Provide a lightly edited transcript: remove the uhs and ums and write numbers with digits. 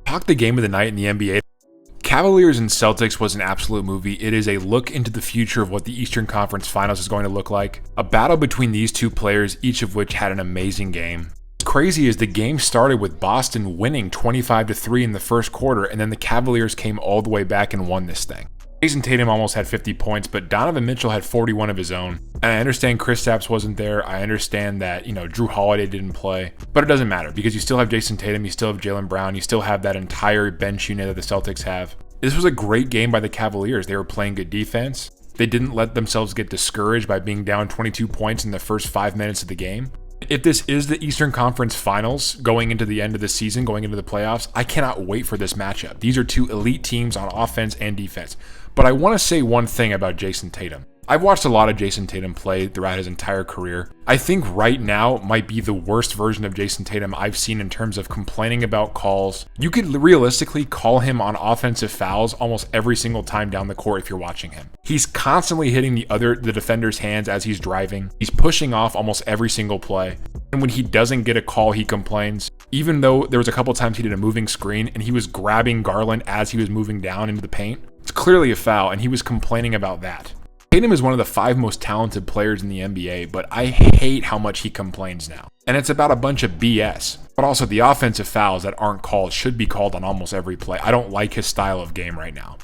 Talk the game of the night in the NBA. Cavaliers and Celtics was an absolute movie. It is a look into the future of what the Eastern Conference Finals is going to look like. A battle between these two players, each of which had an amazing game. What's crazy is the game started with Boston winning 25-3 in the first quarter, and then the Cavaliers came all the way back and won this thing. Jason Tatum almost had 50 points, but Donovan Mitchell had 41 of his own. And I understand Kristaps wasn't there. I understand that, Drew Holiday didn't play. But it doesn't matter because you still have Jason Tatum, you still have Jaylen Brown, you still have that entire bench unit that the Celtics have. This was a great game by the Cavaliers. They were playing good defense. They didn't let themselves get discouraged by being down 22 points in the first 5 minutes of the game. If this is the Eastern Conference Finals going into the end of the season, going into the playoffs, I cannot wait for this matchup. These are two elite teams on offense and defense. But I want to say one thing about Jason Tatum. I've watched a lot of Jason Tatum play throughout his entire career. I think right now might be the worst version of Jason Tatum I've seen in terms of complaining about calls. You could realistically call him on offensive fouls almost every single time down the court if you're watching him. He's constantly hitting the defender's hands as he's driving. He's pushing off almost every single play. And when he doesn't get a call, he complains. Even though there was a couple times he did a moving screen and he was grabbing Garland as he was moving down into the paint. It's clearly a foul, and he was complaining about that. Tatum is one of the 5 most talented players in the NBA, but I hate how much he complains now. And it's about a bunch of BS. But also the offensive fouls that aren't called should be called on almost every play. I don't like his style of game right now.